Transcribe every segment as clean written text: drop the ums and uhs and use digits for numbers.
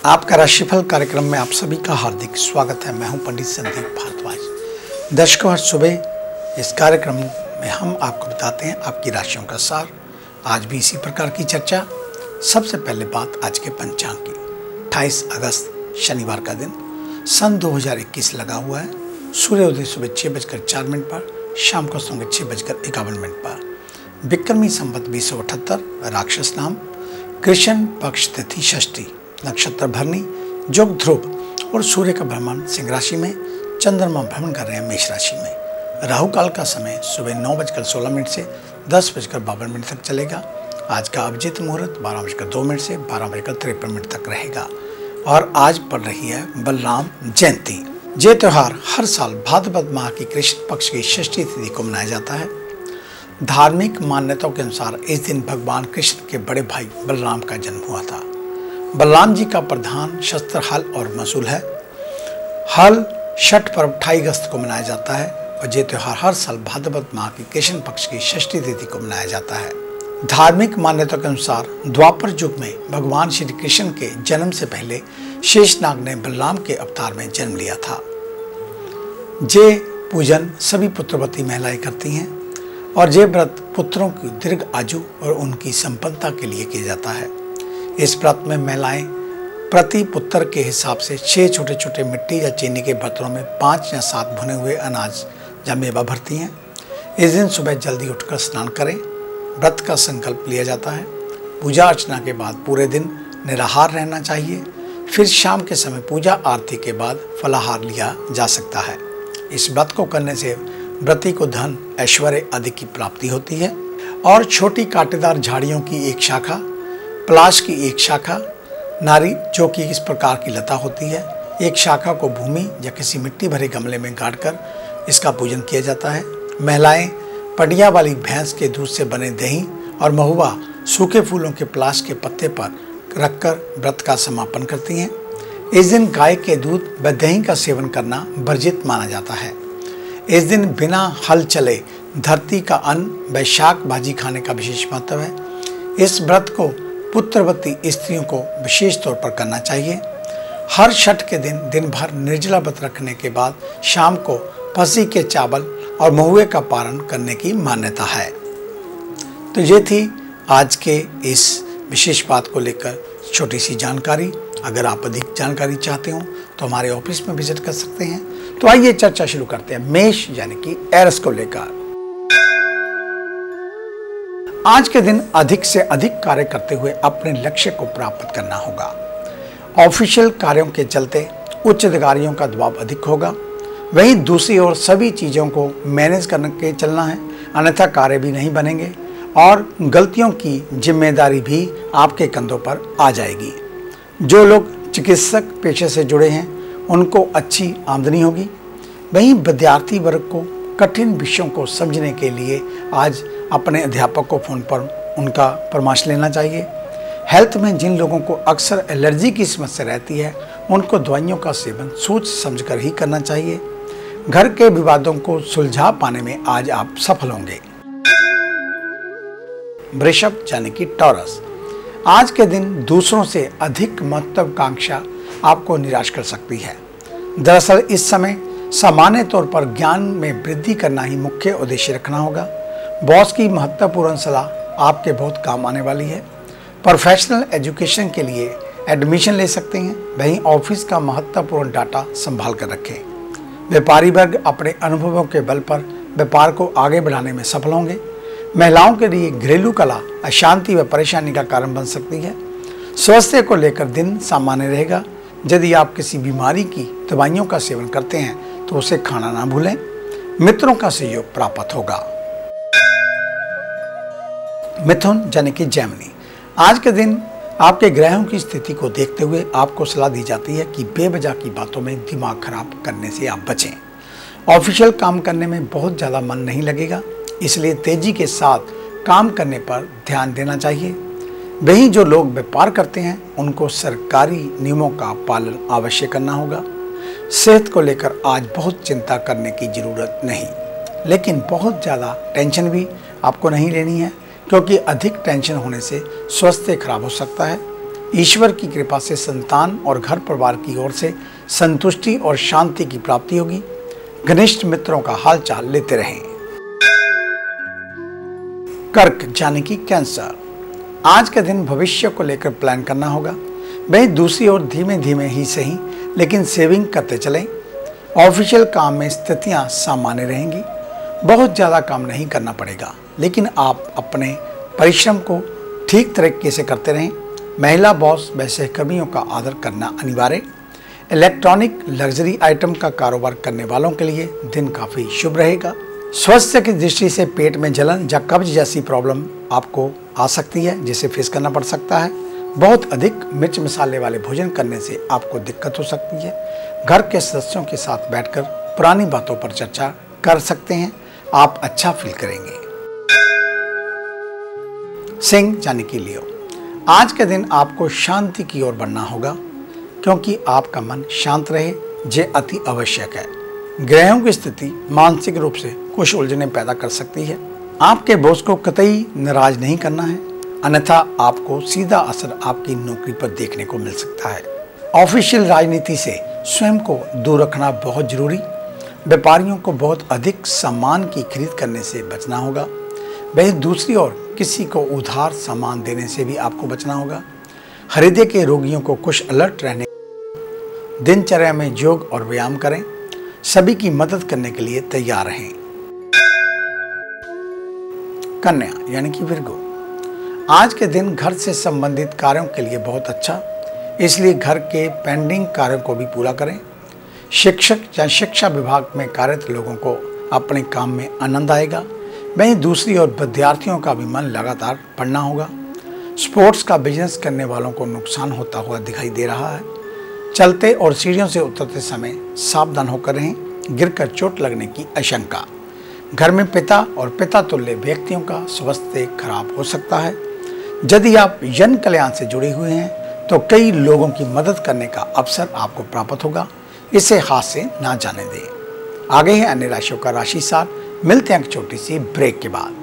आपका राशिफल कार्यक्रम में आप सभी का हार्दिक स्वागत है। मैं हूं पंडित संदीप भारद्वाज। दर्शकों, आज सुबह इस कार्यक्रम में हम आपको बताते हैं आपकी राशियों का सार। आज भी इसी प्रकार की चर्चा। सबसे पहले बात आज के पंचांग की। 28 अगस्त शनिवार का दिन, सन 2021 लगा हुआ है। सूर्योदय सुबह 6:04 पर, शाम को सुबह 6:51 पर। विक्रमी संवत 2078, राक्षस नाम, कृष्ण पक्ष तिथि षष्ठी, नक्षत्र भरनी, योग ध्रुव और सूर्य का भ्रमण सिंह राशि में, चंद्रमा भ्रमण कर रहे हैं मेष राशि में। राहु काल का समय सुबह 9:16 से 10:52 तक चलेगा। आज का अभिजीत मुहूर्त 12:02 से 12:53 तक रहेगा और आज पड़ रही है बलराम जयंती। ये त्योहार हर साल भाद्रपद माह की कृष्ण पक्ष की षष्ठी तिथि को मनाया जाता है। धार्मिक मान्यताओं के अनुसार इस दिन भगवान कृष्ण के बड़े भाई बलराम का जन्म हुआ था। बलराम जी का प्रधान शस्त्र हल और मसूल है। हल छठ पर्व 28 अगस्त को मनाया जाता है और ये त्योहार हर साल भाद्रपद माह की कृष्ण पक्ष की षष्ठी तिथि को मनाया जाता है। धार्मिक मान्यताओं के अनुसार द्वापर युग में भगवान श्री कृष्ण के जन्म से पहले शेषनाग ने बलराम के अवतार में जन्म लिया था। ये पूजन सभी पुत्रवती महिलाएं करती हैं और ये व्रत पुत्रों की दीर्घ आयु और उनकी संपन्नता के लिए किया जाता है। इस व्रत में महिलाएं प्रति पुत्र के हिसाब से 6 छोटे छोटे मिट्टी या चीनी के बर्तनों में 5 या 7 भुने हुए अनाज या मेवा भरती हैं। इस दिन सुबह जल्दी उठकर स्नान करें। व्रत का संकल्प लिया जाता है। पूजा अर्चना के बाद पूरे दिन निराहार रहना चाहिए। फिर शाम के समय पूजा आरती के बाद फलाहार लिया जा सकता है। इस व्रत को करने से व्रती को धन, ऐश्वर्य आदि की प्राप्ति होती है। और छोटी कांटेदार झाड़ियों की एक शाखा, पलाश की एक शाखा, नारी जो कि इस प्रकार की लता होती है, एक शाखा को भूमि या किसी मिट्टी भरे गमले में गाड़कर इसका पूजन किया जाता है। महिलाएं पड़िया वाली भैंस के दूध से बने दही और महुआ सूखे फूलों के पलाश के पत्ते पर रखकर व्रत का समापन करती हैं। इस दिन गाय के दूध व दही का सेवन करना वर्जित माना जाता है। इस दिन बिना हल चले धरती का अन्न व शाक भाजी खाने का विशेष महत्व है। इस व्रत को पुत्रवती स्त्रियों को विशेष तौर पर करना चाहिए। हर छठ के दिन दिन भर निर्जला व्रत रखने के बाद शाम को फसी के चावल और महुए का पारण करने की मान्यता है। तो ये थी आज के इस विशेष बात को लेकर छोटी सी जानकारी। अगर आप अधिक जानकारी चाहते हो तो हमारे ऑफिस में विजिट कर सकते हैं। तो आइए चर्चा शुरू करते हैं मेष यानी कि एरस को लेकर। आज के दिन अधिक से अधिक कार्य करते हुए अपने लक्ष्य को प्राप्त करना होगा। ऑफिशियल कार्यों के चलते उच्च अधिकारियों का दबाव अधिक होगा। वहीं दूसरी ओर सभी चीज़ों को मैनेज करके चलना है, अन्यथा कार्य भी नहीं बनेंगे और गलतियों की जिम्मेदारी भी आपके कंधों पर आ जाएगी। जो लोग चिकित्सक पेशे से जुड़े हैं उनको अच्छी आमदनी होगी। वहीं विद्यार्थी वर्ग को कठिन विषयों को समझने के लिए आज अपने अध्यापक को फ़ोन पर उनका परामर्श लेना चाहिए। हेल्थ में जिन लोगों को अक्सर एलर्जी की समस्या रहती है उनको दवाइयों का सेवन सोच समझकर ही करना चाहिए। घर के विवादों को सुलझा पाने में आज आप सफल होंगे। वृषभ यानी कि टॉरस, आज के दिन दूसरों से अधिक महत्वाकांक्षा आपको निराश कर सकती है। दरअसल इस समय सामान्य तौर पर ज्ञान में वृद्धि करना ही मुख्य उद्देश्य रखना होगा। बॉस की महत्वपूर्ण सलाह आपके बहुत काम आने वाली है। प्रोफेशनल एजुकेशन के लिए एडमिशन ले सकते हैं। वहीं ऑफिस का महत्वपूर्ण डाटा संभाल कर रखें। व्यापारी वर्ग अपने अनुभवों के बल पर व्यापार को आगे बढ़ाने में सफल होंगे। महिलाओं के लिए घरेलू कला अशांति व परेशानी का कारण बन सकती है। स्वास्थ्य को लेकर दिन सामान्य रहेगा। यदि आप किसी बीमारी की दवाइयों का सेवन करते हैं तो उसे खाना ना भूलें। मित्रों का सहयोग प्राप्त होगा। मिथुन यानी कि जेमिनी, आज के दिन आपके ग्रहों की स्थिति को देखते हुए आपको सलाह दी जाती है कि बेवजह की बातों में दिमाग खराब करने से आप बचें। ऑफिशियल काम करने में बहुत ज़्यादा मन नहीं लगेगा, इसलिए तेजी के साथ काम करने पर ध्यान देना चाहिए। वहीं जो लोग व्यापार करते हैं उनको सरकारी नियमों का पालन अवश्य करना होगा। सेहत को लेकर आज बहुत चिंता करने की ज़रूरत नहीं, लेकिन बहुत ज़्यादा टेंशन भी आपको नहीं लेनी है, क्योंकि अधिक टेंशन होने से स्वास्थ्य खराब हो सकता है। ईश्वर की कृपा से संतान और घर परिवार की ओर से संतुष्टि और शांति की प्राप्ति होगी। घनिष्ठ मित्रों का हालचाल लेते रहें। कर्क यानी कि कैंसर, आज के दिन भविष्य को लेकर प्लान करना होगा। वहीं दूसरी ओर धीमे धीमे ही सही लेकिन सेविंग करते चलें। ऑफिशियल काम में स्थितियां सामान्य रहेंगी। बहुत ज़्यादा काम नहीं करना पड़ेगा, लेकिन आप अपने परिश्रम को ठीक तरीके से करते रहें। महिला बॉस व सहकर्मियों का आदर करना अनिवार्य। इलेक्ट्रॉनिक लग्जरी आइटम का कारोबार करने वालों के लिए दिन काफ़ी शुभ रहेगा। स्वास्थ्य की दृष्टि से पेट में जलन या कब्ज जैसी प्रॉब्लम आपको आ सकती है, जिसे फेस करना पड़ सकता है। बहुत अधिक मिर्च मसाले वाले भोजन करने से आपको दिक्कत हो सकती है। घर के सदस्यों के साथ बैठकर पुरानी बातों पर चर्चा कर सकते हैं। आप अच्छा फील करेंगे। सिंह यानी कि लियो, आज के दिन आपको शांति की ओर बढ़ना होगा, क्योंकि आपका मन शांत रहे ये अति आवश्यक है। ग्रहों की स्थिति मानसिक रूप से कुछ उलझने पैदा कर सकती है। आपके बॉस को कतई नाराज नहीं करना है, अन्यथा आपको सीधा असर आपकी नौकरी पर देखने को मिल सकता है। ऑफिशियल राजनीति से स्वयं को दूर रखना बहुत जरूरी। व्यापारियों को बहुत अधिक सामान की खरीद करने से बचना होगा। वहीं दूसरी ओर किसी को उधार सामान देने से भी आपको बचना होगा। हृदय के रोगियों को कुछ अलर्ट रहने, दिनचर्या में योग और व्यायाम करें। सभी की मदद करने के लिए तैयार रहें। कन्या यानी कि विर्गो, आज के दिन घर से संबंधित कार्यों के लिए बहुत अच्छा, इसलिए घर के पेंडिंग कार्यों को भी पूरा करें। शिक्षक या शिक्षा विभाग में कार्यरत लोगों को अपने काम में आनंद आएगा। वहीं दूसरी ओर विद्यार्थियों का भी मन लगातार पढ़ना होगा। स्पोर्ट्स का बिजनेस करने वालों को नुकसान होता हुआ दिखाई दे रहा है। चलते और सीढ़ियों से उतरते समय सावधान होकर रहें, गिरकर चोट लगने की आशंका। घर में पिता और पिता तुल्य व्यक्तियों का स्वास्थ्य खराब हो सकता है। यदि आप जन कल्याण से जुड़े हुए हैं तो कई लोगों की मदद करने का अवसर आपको प्राप्त होगा। इसे हाथ से ना जाने दें। आगे है अन्य राशियों का राशि सार। मिलते हैं एक छोटी सी ब्रेक के बाद।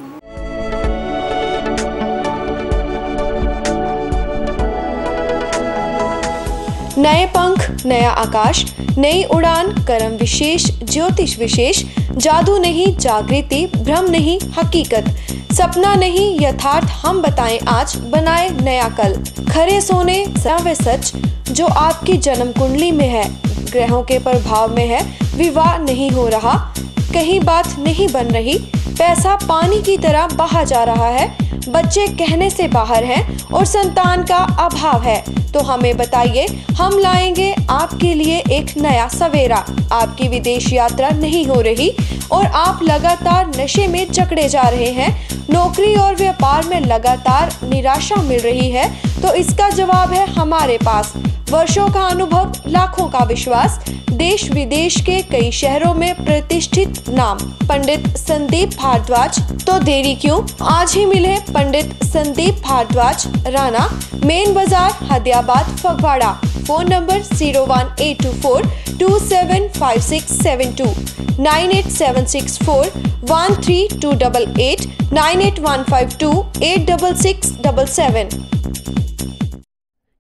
नए पंख, नया आकाश, नई उड़ान, कर्म विशेष, ज्योतिष विशेष, जादू नहीं जागृति, भ्रम नहीं हकीकत, सपना नहीं यथार्थ, हम बताएं आज, बनाए नया कल। खरे सोने व सच जो आपकी जन्म कुंडली में है, ग्रहों के प्रभाव में है, विवाह नहीं हो रहा, कहीं बात नहीं बन रही, पैसा पानी की तरह बहा जा रहा है, बच्चे कहने से बाहर हैं और संतान का अभाव है, तो हमें बताइए, हम लाएंगे आपके लिए एक नया सवेरा। आपकी विदेश यात्रा नहीं हो रही और आप लगातार नशे में जकड़े जा रहे हैं, नौकरी और व्यापार में लगातार निराशा मिल रही है, तो इसका जवाब है हमारे पास। वर्षों का अनुभव, लाखों का विश्वास, देश विदेश के कई शहरों में प्रतिष्ठित नाम पंडित संदीप भारद्वाज। तो देरी क्यों, आज ही मिले पंडित संदीप भारद्वाज, राणा, मेन बाजार, हदियाबाद, फगवाड़ा। Phone number 01824275672, 9876413288, 9815286677।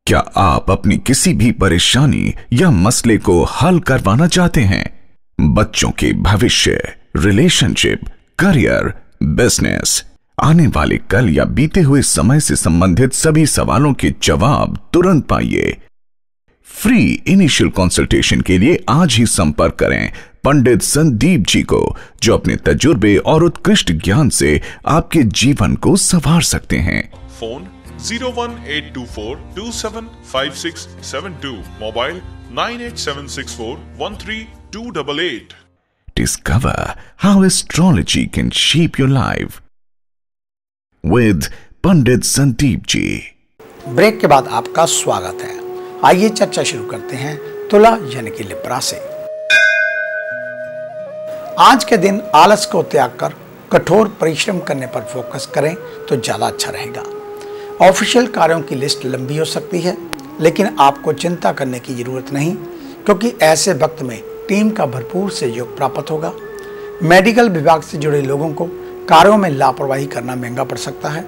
क्या आप अपनी किसी भी परेशानी या मसले को हल करवाना चाहते हैं? बच्चों के भविष्य, रिलेशनशिप, करियर, बिजनेस, आने वाले कल या बीते हुए समय से संबंधित सभी सवालों के जवाब तुरंत पाइए। फ्री इनिशियल कंसल्टेशन के लिए आज ही संपर्क करें पंडित संदीप जी को, जो अपने तजुर्बे और उत्कृष्ट ज्ञान से आपके जीवन को संवार सकते हैं। Phone 01824275672, mobile 9876413288। Discover how astrology can shape your life with Pandit Sandeep ji. Break के बाद आपका स्वागत है। आइए चर्चा शुरू करते हैं तुला यानी कि लिब्रा से। आज के दिन आलस को त्याग कर कठोर परिश्रम करने पर फोकस करें तो ज्यादा अच्छा रहेगा। ऑफिशियल कार्यों की लिस्ट लंबी हो सकती है, लेकिन आपको चिंता करने की जरूरत नहीं, क्योंकि ऐसे वक्त में टीम का भरपूर सहयोग प्राप्त होगा। मेडिकल विभाग से जुड़े लोगों को कार्यों में लापरवाही करना महंगा पड़ सकता है।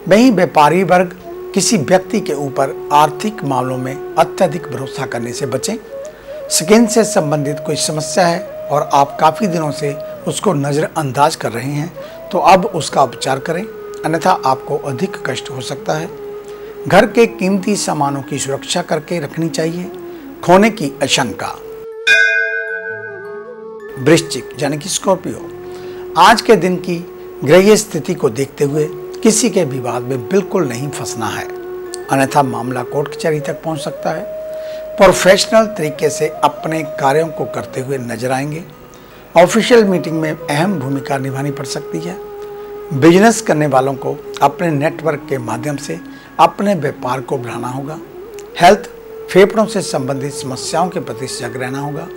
वहीं व्यापारी वर्ग किसी व्यक्ति के ऊपर आर्थिक मामलों में अत्यधिक भरोसा करने से बचें। स्किन से संबंधित कोई समस्या है और आप काफ़ी दिनों से उसको नज़रअंदाज कर रहे हैं तो अब उसका उपचार करें, अन्यथा आपको अधिक कष्ट हो सकता है। घर के कीमती सामानों की सुरक्षा करके रखनी चाहिए। खोने की आशंका। वृश्चिक यानी कि स्कॉर्पियो, आज के दिन की ग्रहीय स्थिति को देखते हुए किसी के विवाद में बिल्कुल नहीं फंसना है, अन्यथा मामला कोर्ट कचहरी तक पहुंच सकता है। प्रोफेशनल तरीके से अपने कार्यों को करते हुए नजर आएंगे। ऑफिशियल मीटिंग में अहम भूमिका निभानी पड़ सकती है। बिजनेस करने वालों को अपने नेटवर्क के माध्यम से अपने व्यापार को बढ़ाना होगा। हेल्थ, फेफड़ों से संबंधित समस्याओं के प्रति सजग रहना होगा।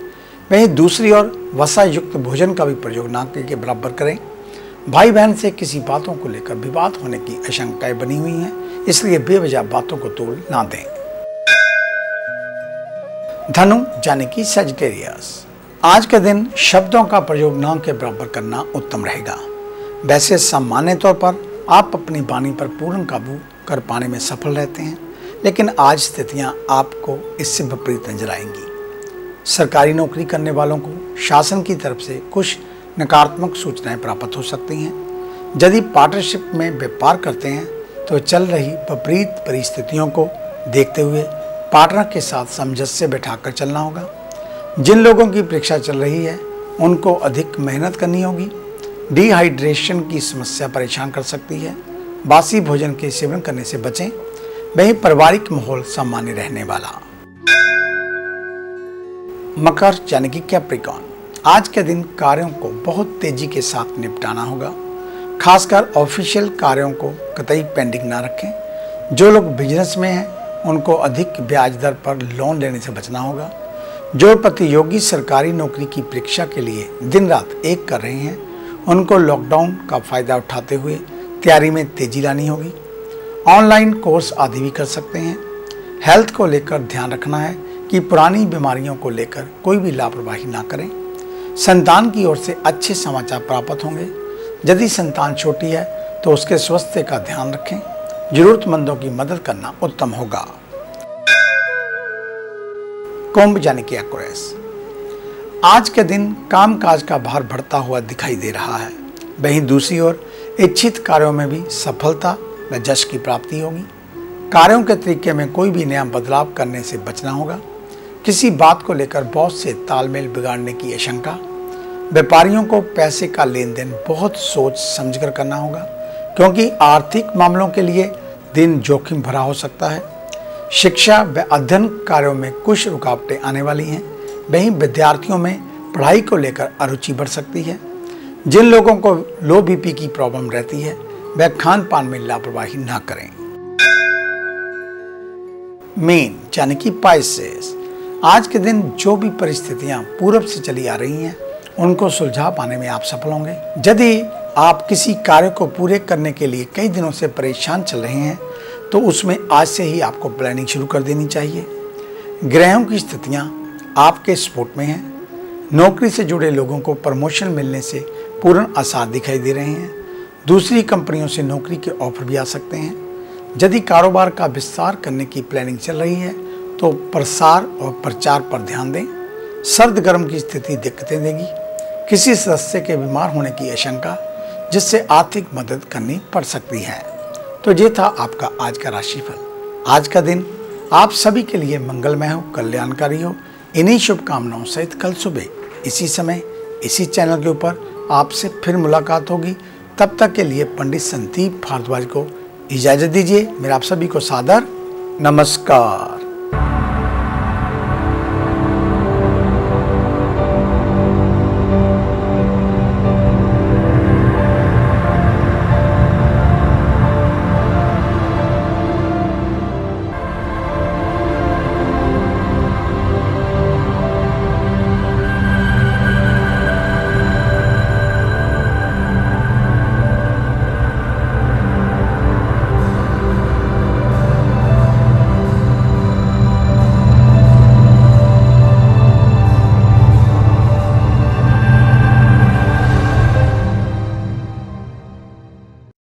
वहीं दूसरी ओर वसा युक्त भोजन का भी प्रयोग ना के बराबर करें। भाई बहन से किसी बातों को लेकर विवाद होने की आशंकाएं बनी हुई हैं, इसलिए बेवजह बातों को तोड़ ना दें। धनु यानी कि सजिटेरियस, आज के दिन शब्दों का प्रयोग ना के बराबर करना उत्तम रहेगा। वैसे सामान्य तौर पर आप अपनी वाणी पर पूर्ण काबू कर पाने में सफल रहते हैं, लेकिन आज स्थितियां आपको इससे विपरीत नजर आएंगी। सरकारी नौकरी करने वालों को शासन की तरफ से कुछ नकारात्मक सूचनाएं प्राप्त हो सकती हैं। यदि पार्टनरशिप में व्यापार करते हैं तो चल रही विपरीत परिस्थितियों को देखते हुए पार्टनर के साथ समझौते से बैठाकर चलना होगा। जिन लोगों की परीक्षा चल रही है उनको अधिक मेहनत करनी होगी। डिहाइड्रेशन की समस्या परेशान कर सकती है। बासी भोजन के सेवन करने से बचें। वहीं पारिवारिक माहौल सामान्य रहने वाला। मकर यानी कि कैप्रिकॉर्न, आज के दिन कार्यों को बहुत तेजी के साथ निपटाना होगा। खासकर ऑफिशियल कार्यों को कतई पेंडिंग ना रखें। जो लोग बिजनेस में हैं उनको अधिक ब्याज दर पर लोन लेने से बचना होगा। जो प्रतियोगी सरकारी नौकरी की परीक्षा के लिए दिन रात एक कर रहे हैं उनको लॉकडाउन का फायदा उठाते हुए तैयारी में तेजी लानी होगी। ऑनलाइन कोर्स आदि भी कर सकते हैं। हेल्थ को लेकर ध्यान रखना है कि पुरानी बीमारियों को लेकर कोई भी लापरवाही ना करें। संतान की ओर से अच्छे समाचार प्राप्त होंगे। यदि संतान छोटी है तो उसके स्वास्थ्य का ध्यान रखें। जरूरतमंदों की मदद करना उत्तम होगा। कुंभ यानी कि एक्वेरियस, आज के दिन कामकाज का भार बढ़ता हुआ दिखाई दे रहा है। वहीं दूसरी ओर इच्छित कार्यों में भी सफलता व यश की प्राप्ति होगी। कार्यों के तरीके में कोई भी नया बदलाव करने से बचना होगा। किसी बात को लेकर बॉस से तालमेल बिगाड़ने की आशंका। व्यापारियों को पैसे का लेन देन बहुत सोच समझकर करना होगा, क्योंकि आर्थिक मामलों के लिए दिन जोखिम भरा हो सकता है। शिक्षा व अध्ययन कार्यों में कुछ रुकावटें आने वाली हैं। वहीं विद्यार्थियों में पढ़ाई को लेकर अरुचि बढ़ सकती है। जिन लोगों को लो बीपी की प्रॉब्लम रहती है वह खान पान में लापरवाही ना करें। मीन यानी कि पाइसेस, आज के दिन जो भी परिस्थितियां पूर्व से चली आ रही हैं उनको सुलझा पाने में आप सफल होंगे। यदि आप किसी कार्य को पूरे करने के लिए कई दिनों से परेशान चल रहे हैं तो उसमें आज से ही आपको प्लानिंग शुरू कर देनी चाहिए। ग्रहों की स्थितियां आपके सपोर्ट में हैं। नौकरी से जुड़े लोगों को प्रमोशन मिलने से पूर्ण आसार दिखाई दे रहे हैं। दूसरी कंपनियों से नौकरी के ऑफर भी आ सकते हैं। यदि कारोबार का विस्तार करने की प्लानिंग चल रही है तो प्रसार और प्रचार पर ध्यान दें। सर्द गर्म की स्थिति दिक्कतें देगी। किसी सदस्य के बीमार होने की आशंका, जिससे आर्थिक मदद करनी पड़ सकती है। तो ये था आपका आज का राशिफल। आज का दिन आप सभी के लिए मंगलमय हो, कल्याणकारी हो। इन्हीं शुभकामनाओं सहित कल सुबह इसी समय इसी चैनल के ऊपर आपसे फिर मुलाकात होगी। तब तक के लिए पंडित संदीप भारद्वाज को इजाजत दीजिए। मेरा आप सभी को सादर नमस्कार।